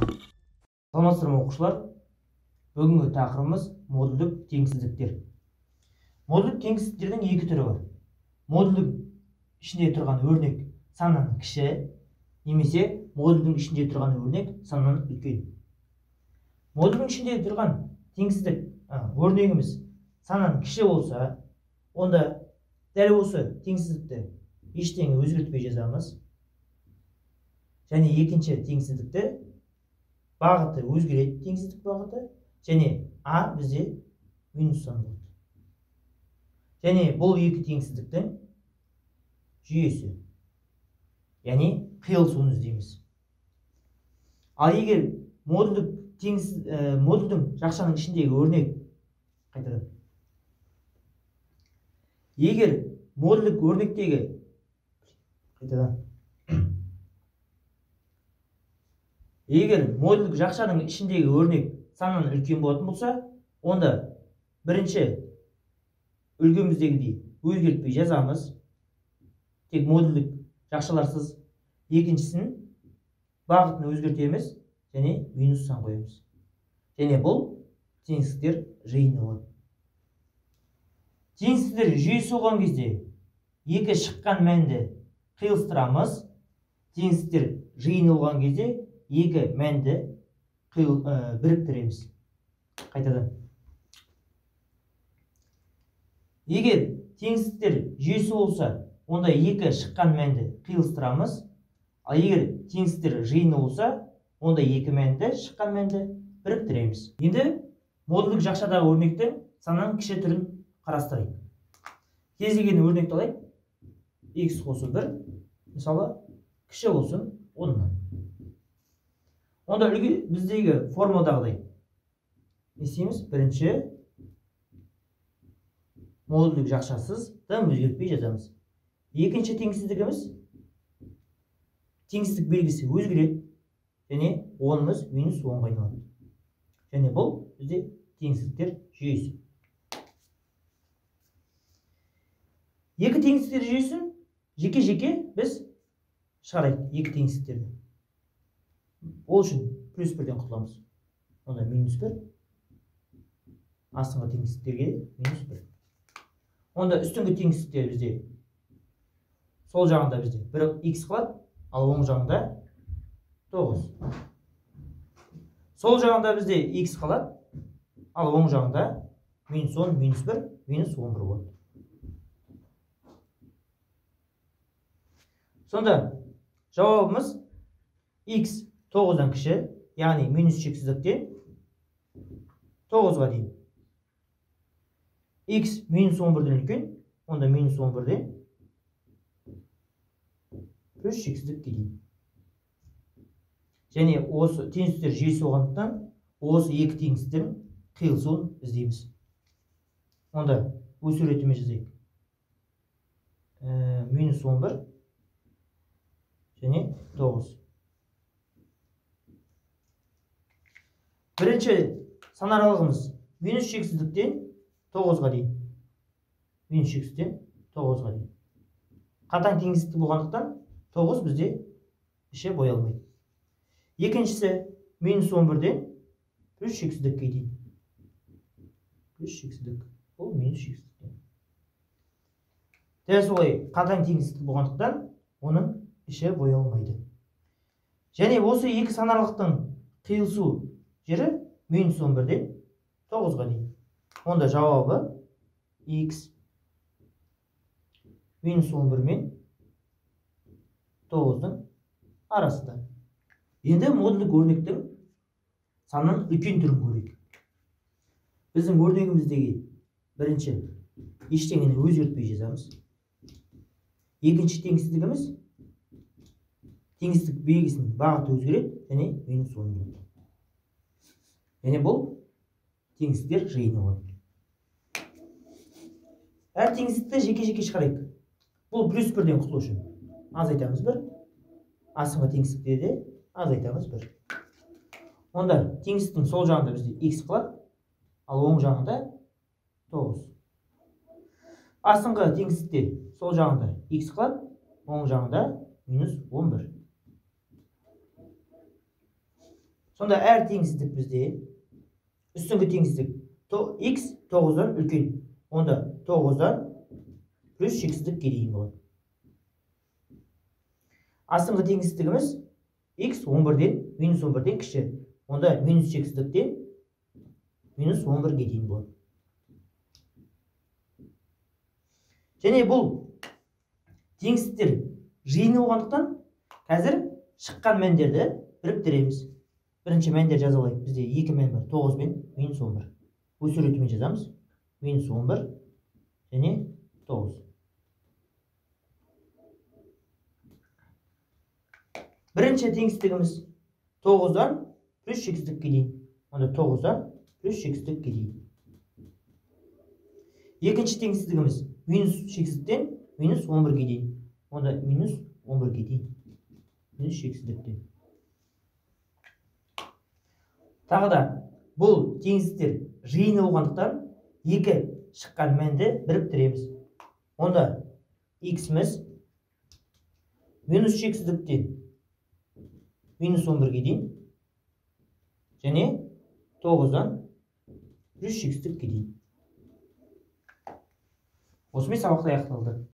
Саламатсыздар ма оқушылар? Бүгінгі тақырыбымыз модульдік теңсіздіктер. Модульдік теңсіздіктердің екі түрі бар. Модульдің ішінде тұрған өрнек саннан кіші, немесе модульдің ішінде тұрған өрнек саннан үлкен. Модульдің ішінде тұрған теңсіздік өрнегіміз саннан кіші болса, онда дәл осы теңсіздікті ештеңе өзгертпей жазамыз. Және екінші теңсіздікті бағыты өзгереді, теңсіздік бағыты, және А бізде минус сан болады. Және бұл екі теңсіздіктің жүйесі, яғни қиылысуын іздейміз. Ал егер модульдің жақшаның ішіндегі өрнек қайтадан. Егер модульдік өрнектегі қайтадан. Егер модульдік жақшаның ішіндегі өрнек саннан үлкен болатын болса, онда бірінші үлгіміздегідей өзгертпей жазамыз, тек модульдік жақшаларсыз. Екіншісін бағытын өзгертеміз және минус сан қоямыз. Және бұл теңсіздіктер жиыны болады. Теңсіздіктер жүйесі болған кезде екі шыққан мәнді қиылыстырамыз. Теңсіздіктер жиыны болған кезде екі мәнді біріктіреміз. Қайтадан. Егер теңсіздіктер жүйесі болса, онда екі шыққан мәнді қиылыстырамыз. Ал егер теңсіздіктер жиыны болса, онда екі мәнді шыққан мәнді біріктіреміз. Енді модульдік жақшадағы өрнектің саннан кіші түрін қарастырайық. Кез келген өрнекті алайық. X қосу 1, мысалы, кіші болсын 10-нан. Онда біздегі формуладағыдай не істейміз? Бірінші модульдік жақшасыз дым өзгертпей жазамыз. Екінші теңсіздігіміз теңсіздік белгісі өзгереді және 10-ымыз минус 10-ға айналады. Және бұл бізде теңсіздіктер жүйесі. Екі теңсіздіктер жүйесін жеке-жеке біз шығарайық екі теңсіздіктерді. Ол үшін плюс 1-ден құтыламыз. Онда минус 1. Астыңғы теңсіздіктерге минус 1. Онда үстіңгі теңсіздіктер бізде сол жағында бізде 1x қалады, ал оң жағында 9. Сол жағында бізде x қалады, ал оң жағында минус 10, минус 1, минус 11 болады. Сонда жауабымыз x 9-дан кіші, яғни минус шексіздіктен 9-ға дейін. X минус 11-ден үлкен, онда минус 11-ден плюс шексіздікке дейін. Және осы теңсіздіктер жүйесі болғандықтан, осы екі теңсіздіктердің қиылысуын іздейміз. Онда өз суретіме жазайық. Минус 11 және 9. Бірінші санаралығымыз минус шексіздіктен 9-ға дейін. Минус шексіздіктен 9-ға дейін. Қатаң теңсіздік болғандықтан 9 бізде іші боялмайды. Екіншісі минус 11-ден плюс шексіздікке дейін. Плюс шексіздік. Бұл минус шексіздіктен. Дәл солай қатаң теңсіздік болғандықтан оның іші боялмайды. Және осы екі санарлықтың қиылысу жері минус 11-ден 9-ға дейін. Онда жауабы x минус 11 мен 9-дың арасында. Енді модульдік өрнектің саннан үлкен түрін көрейік. Біздің өрнегіміздегі бірінші ештеңені өзгертпей жазамыз. Екінші теңсіздігіміз теңсіздік белгісінің бағыты өзгереді және минус 10 болады. Және бұл теңсіздіктер жиыны болады. Әр теңсіздікті жеке-жеке шығарайық. Бұл плюс 1-ден құтылу үшін азайтамыз 1. Астыңғы теңсіздіктерде азайтамыз 1. Онда теңсіздіктің сол жағында бізде x қалады, ал оң жағында 9. Астыңғы теңсіздікте сол жағында x қалады, оң жағында минус 11. Сонда әр теңсіздік бізде үстіңгі теңсіздік x 9-дан үлкен. Онда 9-дан плюс шексіздікке дейін болады. Астыңғы теңсіздігіміз x 11-ден минус 11-ден кіші. Онда минус шексіздіктен минус 11-ге дейін болады. Және бұл теңсіздіктер жиыны болғандықтан қазір шыққан мәндерді біріктіреміз. Бірінші мәндер жазып алайық. Бізде екі мән бар. 9 мен минус 11. Бұл суретімен жазамыз. Минус 11 және 9. Бірінші теңсіздігіміз 9-дан плюс шексіздікке дейін. Онда 9-дан плюс шексіздікке дейін. Екінші теңсіздігіміз минус шексіздіктен минус 11-ге дейін. Онда минус 11-ге дейін. Минус шексіздіктен. Тағы да бұл теңсіздіктер жиыны болғандықтан екі шыққан мәнді біріктіреміз. Онда x-міз минус шексіздіктен минус 11-ге дейін және 9-дан плюс шексіздікке дейін. Осымен сабақты аяқталды.